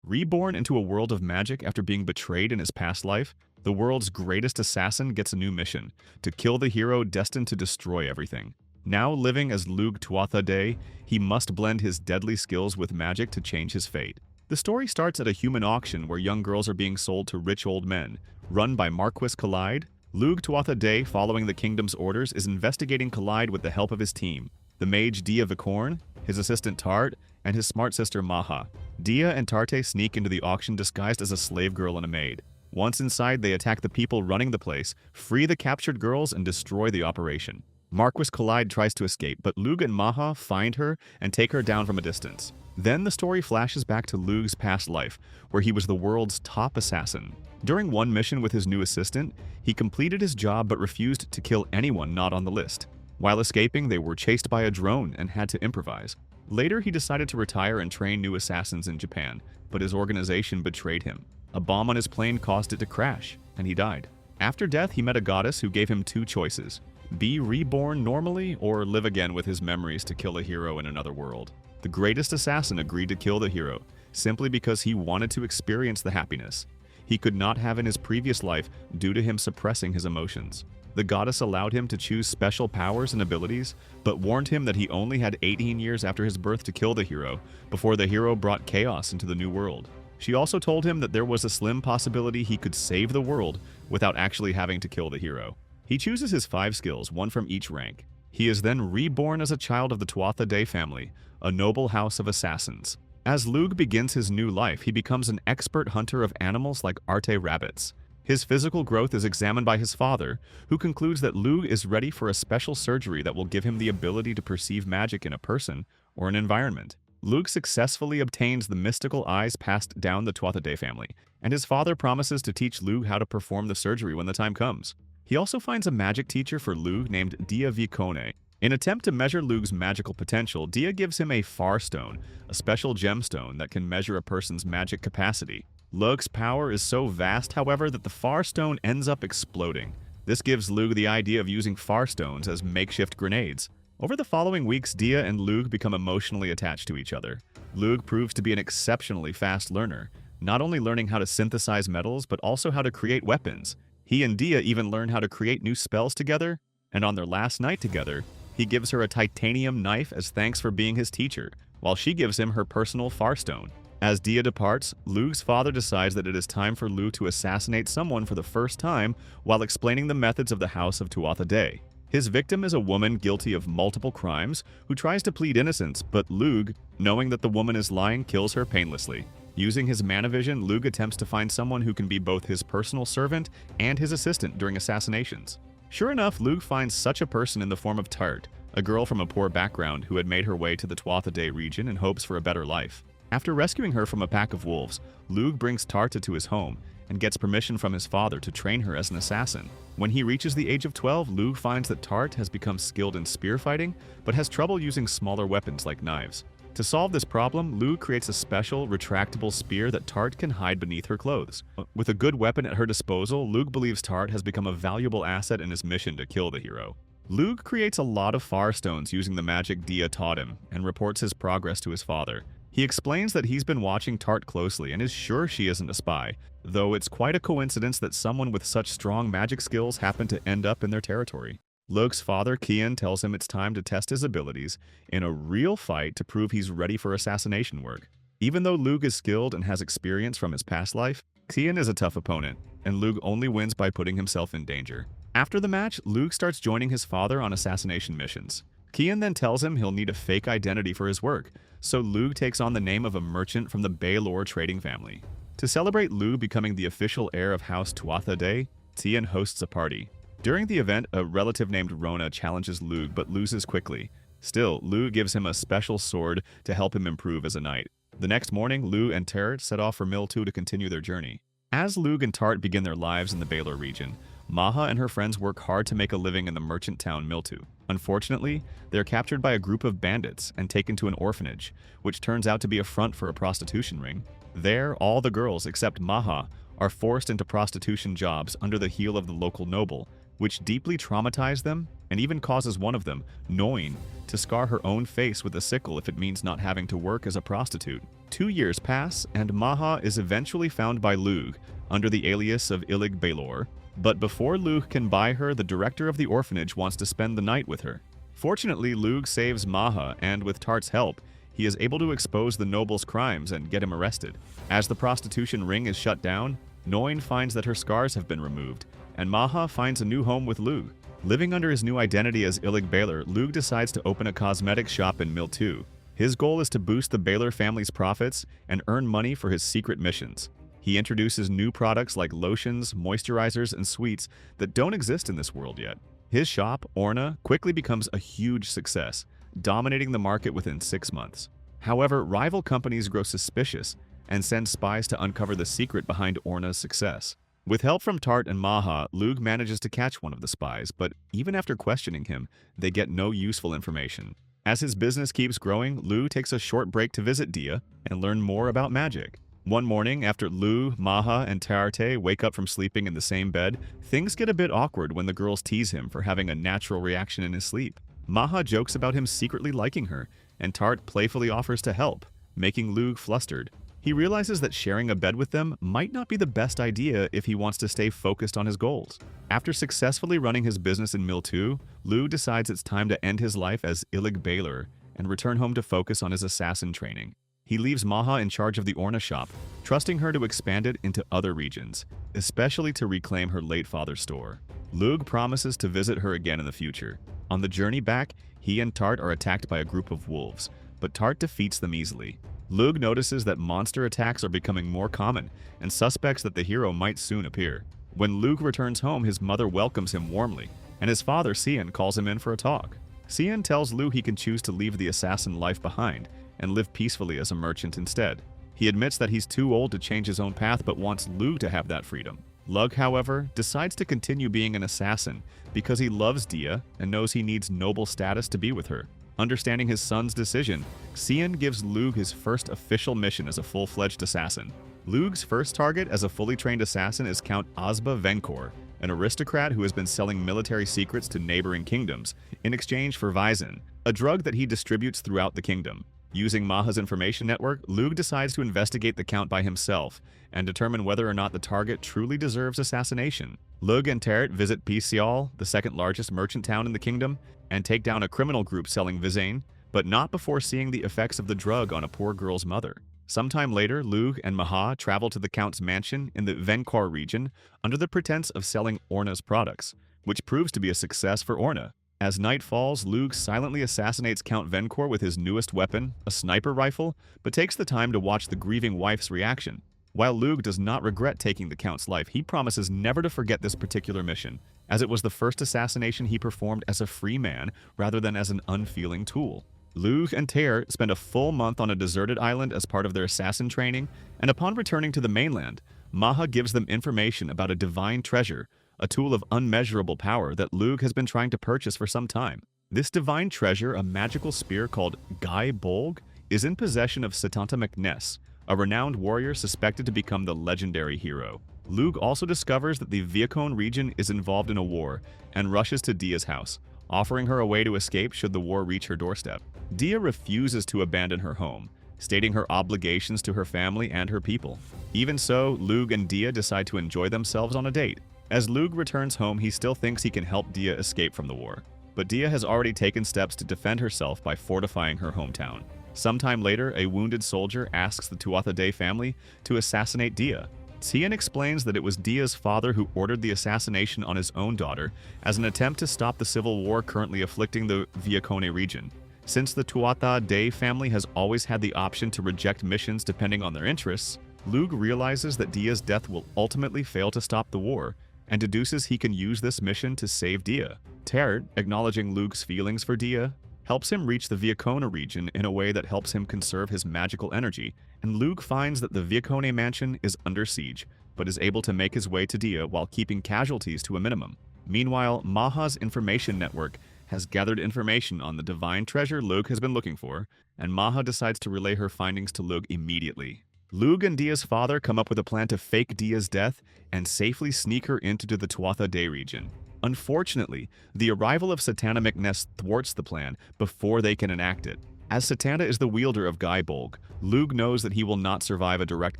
Reborn into a world of magic after being betrayed in his past life, the world's greatest assassin gets a new mission: to kill the hero destined to destroy everything. Now living as Lugh Tuatha Day, he must blend his deadly skills with magic to change his fate. The story starts at a human auction where young girls are being sold to rich old men. Run by Marquis Collide, Lugh Tuatha Day, following the kingdom's orders, is investigating Collide with the help of his team: the mage Dia Vicorn, his assistant Tart, and his smart sister Maha. Dia and Tarte sneak into the auction disguised as a slave girl and a maid. Once inside, they attack the people running the place, free the captured girls, and destroy the operation. Marquis Collide tries to escape, but Lugh and Maha find her and take her down from a distance. Then the story flashes back to Lugh's past life, where he was the world's top assassin. During one mission with his new assistant, he completed his job but refused to kill anyone not on the list. While escaping, they were chased by a drone and had to improvise. Later, he decided to retire and train new assassins in Japan, but his organization betrayed him. A bomb on his plane caused it to crash, and he died. After death, he met a goddess who gave him two choices: be reborn normally or live again with his memories to kill a hero in another world. The greatest assassin agreed to kill the hero, simply because he wanted to experience the happiness he could not have in his previous life due to him suppressing his emotions. The goddess allowed him to choose special powers and abilities, but warned him that he only had 18 years after his birth to kill the hero, before the hero brought chaos into the new world. She also told him that there was a slim possibility he could save the world without actually having to kill the hero. He chooses his 5 skills, one from each rank. He is then reborn as a child of the Tuatha Day family, a noble house of assassins. As Lugh begins his new life, he becomes an expert hunter of animals like Arte rabbits. His physical growth is examined by his father, who concludes that Lugh is ready for a special surgery that will give him the ability to perceive magic in a person or an environment. Lugh successfully obtains the mystical eyes passed down the Tuatha Day family, and his father promises to teach Lugh how to perform the surgery when the time comes. He also finds a magic teacher for Lugh named Dia Vicorn. In an attempt to measure Lugh's magical potential, Dia gives him a Far Stone, a special gemstone that can measure a person's magic capacity. Lugh's power is so vast, however, that the Far Stone ends up exploding. This gives Lugh the idea of using Far Stones as makeshift grenades. Over the following weeks, Dia and Lugh become emotionally attached to each other. Lugh proves to be an exceptionally fast learner, not only learning how to synthesize metals, but also how to create weapons. He and Dia even learn how to create new spells together, and on their last night together, he gives her a titanium knife as thanks for being his teacher, while she gives him her personal Far Stone. As Dia departs, Lugh's father decides that it is time for Lugh to assassinate someone for the first time while explaining the methods of the House of Tuatha Day. His victim is a woman guilty of multiple crimes who tries to plead innocence, but Lugh, knowing that the woman is lying, kills her painlessly. Using his manavision, Lugh attempts to find someone who can be both his personal servant and his assistant during assassinations. Sure enough, Lugh finds such a person in the form of Tart, a girl from a poor background who had made her way to the Tuatha Day region in hopes for a better life. After rescuing her from a pack of wolves, Lugh brings Tarta to his home and gets permission from his father to train her as an assassin. When he reaches the age of 12, Lugh finds that Tart has become skilled in spear fighting, but has trouble using smaller weapons like knives. To solve this problem, Lugh creates a special, retractable spear that Tart can hide beneath her clothes. With a good weapon at her disposal, Lugh believes Tart has become a valuable asset in his mission to kill the hero. Lugh creates a lot of Far Stones using the magic Dia taught him, and reports his progress to his father. He explains that he's been watching Tart closely and is sure she isn't a spy, though it's quite a coincidence that someone with such strong magic skills happened to end up in their territory. Lugh's father, Kian, tells him it's time to test his abilities in a real fight to prove he's ready for assassination work. Even though Lugh is skilled and has experience from his past life, Kian is a tough opponent, and Lugh only wins by putting himself in danger. After the match, Lugh starts joining his father on assassination missions. Kian then tells him he'll need a fake identity for his work, so Lugh takes on the name of a merchant from the Baylor trading family. To celebrate Lugh becoming the official heir of House Tuatha Day, Kian hosts a party. During the event, a relative named Rona challenges Lugh but loses quickly. Still, Lugh gives him a special sword to help him improve as a knight. The next morning, Lugh and Tart set off for Miltu to continue their journey. As Lugh and Tart begin their lives in the Baylor region, Maha and her friends work hard to make a living in the merchant town Miltu. Unfortunately, they are captured by a group of bandits and taken to an orphanage, which turns out to be a front for a prostitution ring. There, all the girls except Maha are forced into prostitution jobs under the heel of the local noble, which deeply traumatized them and even causes one of them, Noin, to scar her own face with a sickle if it means not having to work as a prostitute. 2 years pass, and Maha is eventually found by Lugh under the alias of Ilig Baelor. But before Lugh can buy her, the director of the orphanage wants to spend the night with her. Fortunately, Lugh saves Maha, and with Tart's help, he is able to expose the noble's crimes and get him arrested. As the prostitution ring is shut down, Noin finds that her scars have been removed, and Maha finds a new home with Lugh. Living under his new identity as Ilig Baelor, Lugh decides to open a cosmetics shop in Miltu. His goal is to boost the Baelor family's profits and earn money for his secret missions. He introduces new products like lotions, moisturizers, and sweets that don't exist in this world yet. His shop, Orna, quickly becomes a huge success, dominating the market within 6 months. However, rival companies grow suspicious and send spies to uncover the secret behind Orna's success. With help from Tart and Maha, Lugh manages to catch one of the spies, but even after questioning him, they get no useful information. As his business keeps growing, Lugh takes a short break to visit Dia and learn more about magic. One morning, after Lugh, Maha, and Tarte wake up from sleeping in the same bed, things get a bit awkward when the girls tease him for having a natural reaction in his sleep. Maha jokes about him secretly liking her, and Tart playfully offers to help, making Lugh flustered. He realizes that sharing a bed with them might not be the best idea if he wants to stay focused on his goals. After successfully running his business in Miltu, Lugh decides it's time to end his life as Ilig Baelor and return home to focus on his assassin training. He leaves Maha in charge of the Orna shop, trusting her to expand it into other regions, especially to reclaim her late father's store. Lugh promises to visit her again in the future. On the journey back, he and Tart are attacked by a group of wolves, but Tart defeats them easily. Lugh notices that monster attacks are becoming more common and suspects that the hero might soon appear. When Lugh returns home, his mother welcomes him warmly, and his father, Cian, calls him in for a talk. Cian tells Lugh he can choose to leave the assassin life behind and live peacefully as a merchant instead. He admits that he's too old to change his own path but wants Lugh to have that freedom. Lugh, however, decides to continue being an assassin because he loves Dia and knows he needs noble status to be with her. Understanding his son's decision, Cian gives Lugh his first official mission as a full-fledged assassin. Lugh's first target as a fully trained assassin is Count Osba Venkor, an aristocrat who has been selling military secrets to neighboring kingdoms in exchange for Vyzin, a drug that he distributes throughout the kingdom. Using Maha's information network, Lugh decides to investigate the Count by himself and determine whether or not the target truly deserves assassination. Lugh and Tart visit Pisial, the second largest merchant town in the kingdom, and take down a criminal group selling Vyzin, but not before seeing the effects of the drug on a poor girl's mother. Sometime later, Lugh and Maha travel to the Count's mansion in the Venkor region under the pretense of selling Orna's products, which proves to be a success for Orna. As night falls, Lugh silently assassinates Count Venkor with his newest weapon, a sniper rifle, but takes the time to watch the grieving wife's reaction. While Lugh does not regret taking the Count's life, he promises never to forget this particular mission, as it was the first assassination he performed as a free man rather than as an unfeeling tool. Lugh and Tart spend a full month on a deserted island as part of their assassin training, and upon returning to the mainland, Maha gives them information about a divine treasure, a tool of unmeasurable power that Lugh has been trying to purchase for some time. This divine treasure, a magical spear called Gai Bolg, is in possession of Setanta MacNess, a renowned warrior suspected to become the legendary hero. Lugh also discovers that the Viacone region is involved in a war and rushes to Dia's house, offering her a way to escape should the war reach her doorstep. Dia refuses to abandon her home, stating her obligations to her family and her people. Even so, Lugh and Dia decide to enjoy themselves on a date. As Lugh returns home, he still thinks he can help Dia escape from the war, but Dia has already taken steps to defend herself by fortifying her hometown. Sometime later, a wounded soldier asks the Tuatha Dé family to assassinate Dia. Cian explains that it was Dia's father who ordered the assassination on his own daughter as an attempt to stop the civil war currently afflicting the Viacone region. Since the Tuatha Dé family has always had the option to reject missions depending on their interests, Lugh realizes that Dia's death will ultimately fail to stop the war, and deduces he can use this mission to save Dia. Tart, acknowledging Lugh's feelings for Dia, helps him reach the Viacone region in a way that helps him conserve his magical energy, and Lugh finds that the Viacone mansion is under siege, but is able to make his way to Dia while keeping casualties to a minimum. Meanwhile, Maha's information network has gathered information on the divine treasure Lugh has been looking for, and Maha decides to relay her findings to Lugh immediately. Lugh and Dia's father come up with a plan to fake Dia's death and safely sneak her into the Tuatha Dé region. Unfortunately, the arrival of Satana McNess thwarts the plan before they can enact it. As Satana is the wielder of Gaibolg, Lugh knows that he will not survive a direct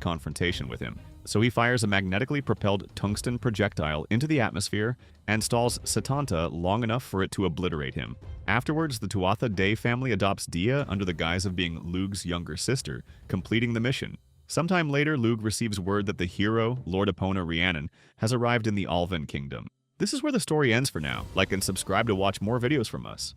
confrontation with him, so he fires a magnetically propelled tungsten projectile into the atmosphere and stalls Satanta long enough for it to obliterate him. Afterwards, the Tuatha Dé family adopts Dia under the guise of being Lugh's younger sister, completing the mission. Sometime later, Lugh receives word that the hero, Lord Epona Rhiannon, has arrived in the Alvin Kingdom. This is where the story ends for now. Like and subscribe to watch more videos from us.